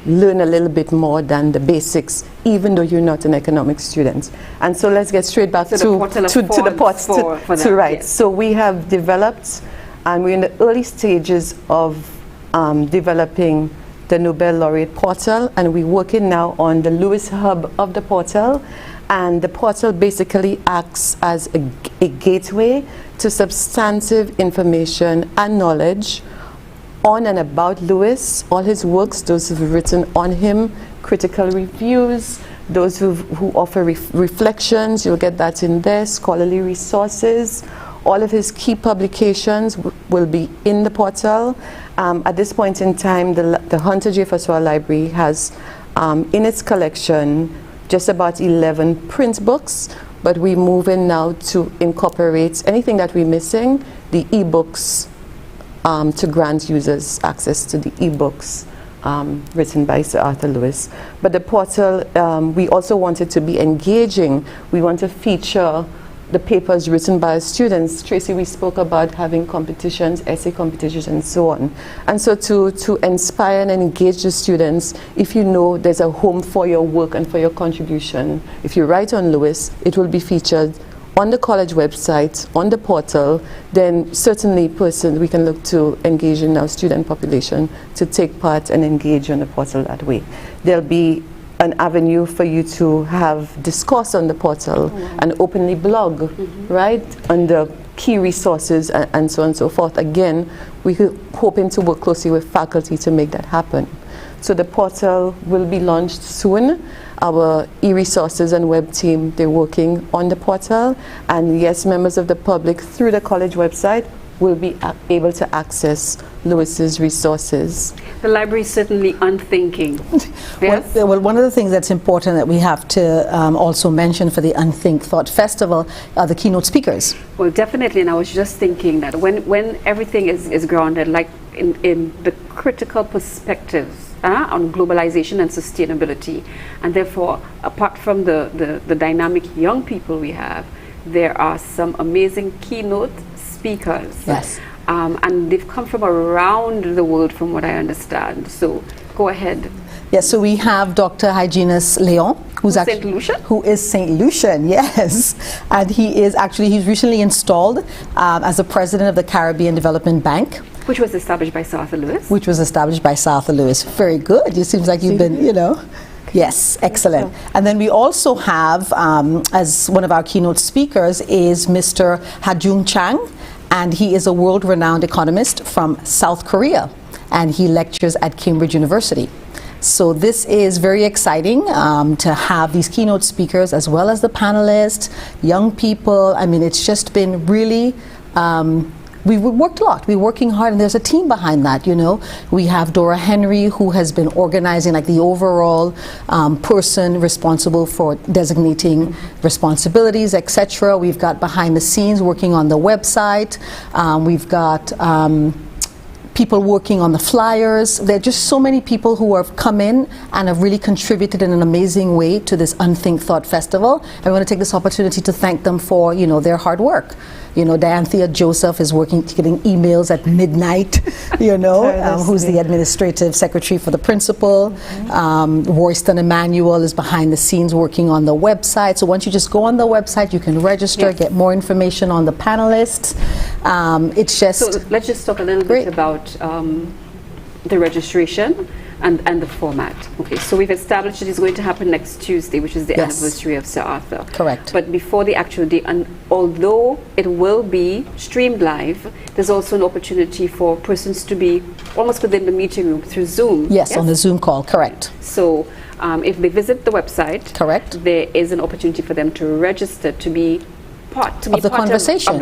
learn a little bit more than the basics, even though you're not an economics student. And so let's get straight back to the pots. Right. Yes. So we have developed, and we're in the early stages of developing the Nobel Laureate portal, and we're working now on the Lewis Hub of the portal. And the portal basically acts as a gateway to substantive information and knowledge on and about Lewis, all his works, those who've written on him, critical reviews, those who offer reflections, you'll get that in there, scholarly resources. All of his key publications will be in the portal. At this point in time, the Hunter J. Faswa Library has in its collection just about 11 print books, but we're moving now to incorporate anything that we're missing, the e-books, to grant users access to the e-books written by Sir Arthur Lewis. But the portal, we also want it to be engaging. We want to feature the papers written by students. Tracy, we spoke about having competitions, essay competitions, and so on. And so to inspire and engage the students, if you know there's a home for your work and for your contribution, if you write on Lewis, it will be featured on the college website, on the portal, then certainly we can look to engage in our student population to take part and engage on the portal that way. There'll be an avenue for you to have discourse on the portal and openly blog, right, under key resources and so on and so forth. Again, we're hoping to work closely with faculty to make that happen. So the portal will be launched soon. Our e-resources and web team, they're working on the portal. And yes, members of the public through the college website will be able to access Lewis's resources. The library is certainly unthinking. Yes? Well, one of the things that's important that we have to also mention for the Unthink Thought Festival are the keynote speakers. Well, definitely, and I was just thinking that when everything is grounded, like in the critical perspectives on globalization and sustainability, and therefore, apart from the dynamic young people we have, there are some amazing keynote speakers. Yes. And they've come from around the world, from what I understand. So go ahead. Yes, so we have Dr. Hyginus Leon, who is St. Lucian, yes. And he's recently installed as the president of the Caribbean Development Bank. Which was established by Sir Arthur Lewis. Very good. It seems like you've been, Yes, excellent. And then we also have, as one of our keynote speakers, is Mr. Ha-Joon Chang, and he is a world-renowned economist from South Korea, and he lectures at Cambridge University. So this is very exciting to have these keynote speakers as well as the panelists, young people. I mean, it's just been really we've worked a lot. We're working hard, and there's a team behind that, you know. We have Dora Henry, who has been organizing like the overall person responsible for designating responsibilities, etc. We've got behind the scenes working on the website. We've got people working on the flyers. There are just so many people who have come in and have really contributed in an amazing way to this Unthink Thought Festival. I want to take this opportunity to thank them for, you know, their hard work. You know, Dianthea Joseph is working, getting emails at midnight, you know, who's the administrative secretary for the principal. Royston Emmanuel is behind the scenes working on the website. So once you just go on the website, you can register, get more information on the panelists. It's just... So let's just talk a little bit about the registration and the format. Okay, so we've established it is going to happen next Tuesday, which is the anniversary of Sir Arthur. Correct. But before the actual day, and although it will be streamed live, there's also an opportunity for persons to be almost within the meeting room through Zoom. Yes, on the Zoom call, correct. So if they visit the website, correct, there is an opportunity for them to register to be part of the conversation.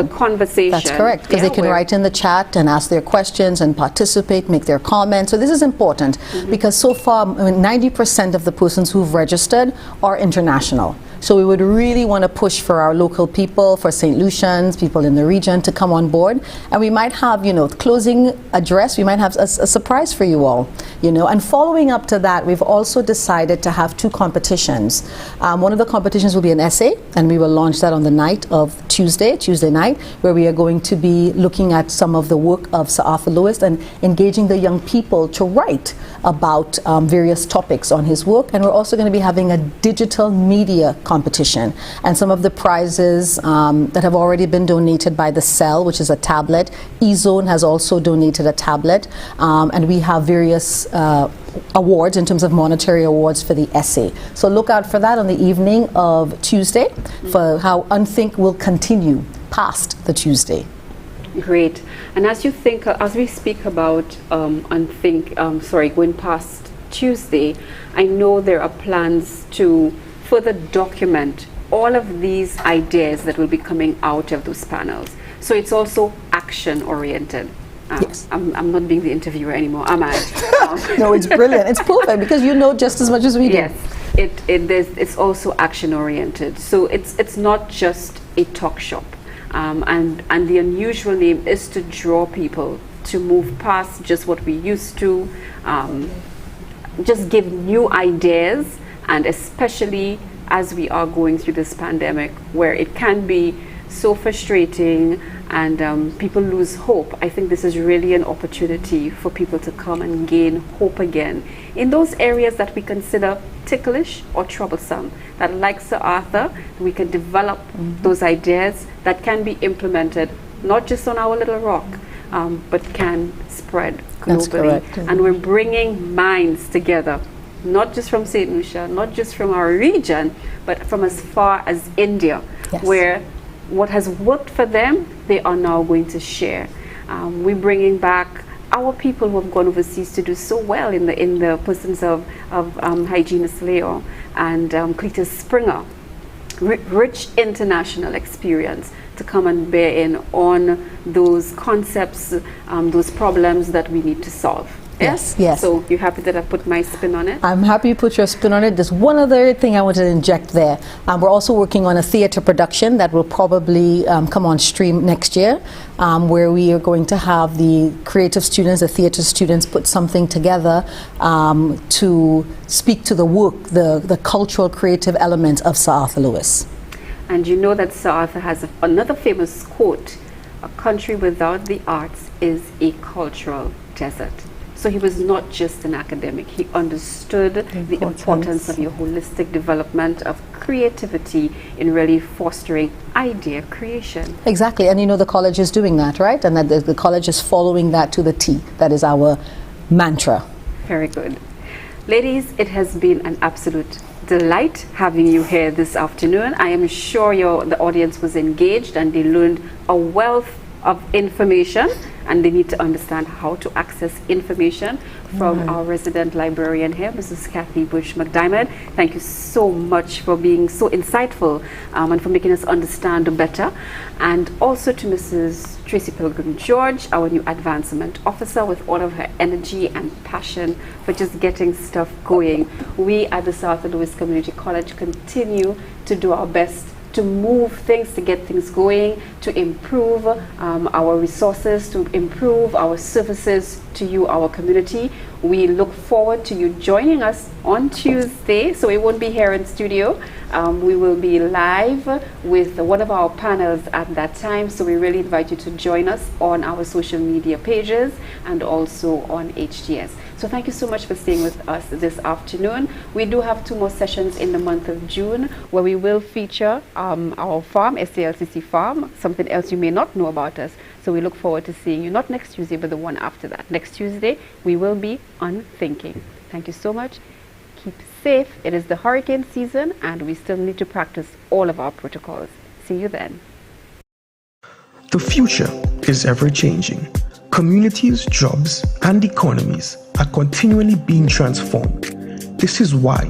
That's correct, because they can write in the chat and ask their questions and participate, make their comments. So this is important because so far, 90% of the persons who've registered are international. So we would really want to push for our local people, for St. Lucians, people in the region to come on board. And we might have, you know, closing address, we might have a surprise for you all, you know. And following up to that, we've also decided to have 2 competitions. One of the competitions will be an essay, and we will launch that on the night of Tuesday night, where we are going to be looking at some of the work of Sir Arthur Lewis and engaging the young people to write about various topics on his work. And we're also going to be having a digital media competition, and some of the prizes that have already been donated by the CEL, which is a tablet. eZone has also donated a tablet, and we have various awards in terms of monetary awards for the essay. So look out for that on the evening of Tuesday for how Unthink will continue past the Tuesday. Great. And as you think, as we speak about Unthink, going past Tuesday, I know there are plans to further document all of these ideas that will be coming out of those panels. So it's also action oriented. Yes. I'm not being the interviewer anymore, am I? No, it's brilliant. It's perfect because you know just as much as we do. Yes. It's also action oriented. So it's not just a talk shop. And the unusual name is to draw people to move past just what we used to, just give new ideas, and especially as we are going through this pandemic where it can be so frustrating and people lose hope. I think this is really an opportunity for people to come and gain hope again in those areas that we consider ticklish or troublesome, that like Sir Arthur, we can develop those ideas that can be implemented not just on our little rock, but can spread globally. That's correct. And we're bringing minds together, not just from St. Lucia, not just from our region, but from as far as India, where what has worked for them, they are now going to share. We're bringing back our people who have gone overseas to do so well in the persons of Hyginus Leo and Cletus Springer. Rich international experience to come and bear in on those concepts, those problems that we need to solve. Yes, yes. So you're happy that I put my spin on it? I'm happy you put your spin on it. There's one other thing I want to inject there. We're also working on a theater production that will probably come on stream next year, where we are going to have the creative students, the theater students, put something together to speak to the work, the cultural creative elements of Sir Arthur Lewis. And you know that Sir Arthur has another famous quote, "A country without the arts is a cultural desert." So he was not just an academic. He understood the importance of your holistic development of creativity in really fostering idea creation. Exactly, and you know the college is doing that, right? And that the college is following that to the T. That is our mantra. Very good. Ladies, it has been an absolute delight having you here this afternoon. I am sure the audience was engaged and they learned a wealth of information, and they need to understand how to access information from our resident librarian here, Mrs. Kathy Bush McDiamond. Thank you so much for being so insightful and for making us understand better. And also to Mrs. Tracy Pilgrim George, our new advancement officer, with all of her energy and passion for just getting stuff going. We at the South Louis Community College continue to do our best to move things, to get things going, to improve our resources, to improve our services to you, our community. We look forward to you joining us on Tuesday. So we won't be here in studio. We will be live with one of our panels at that time. So we really invite you to join us on our social media pages and also on HTS. So thank you so much for staying with us this afternoon. We do have 2 more sessions in the month of June where we will feature our farm, SALCC farm, something else you may not know about us. So we look forward to seeing you, not next Tuesday, but the one after that. Next Tuesday, we will be Unthinking. Thank you so much. Keep safe. It is the hurricane season, and we still need to practice all of our protocols. See you then. The future is ever-changing. Communities, jobs, and economies are continually being transformed. This is why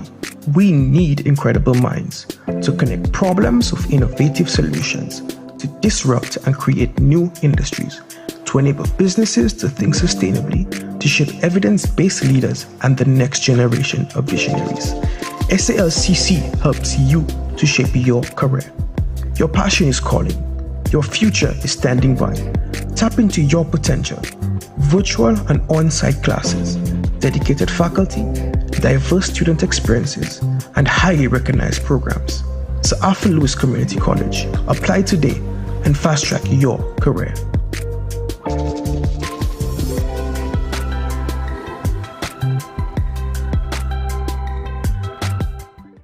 we need incredible minds to connect problems with innovative solutions, to disrupt and create new industries, to enable businesses to think sustainably, to shape evidence-based leaders and the next generation of visionaries. SALCC helps you to shape your career. Your passion is calling. Your future is standing by. Tap into your potential. Virtual and on-site classes, dedicated faculty, diverse student experiences, and highly recognized programs. South Louis Community College. Apply today and fast-track your career.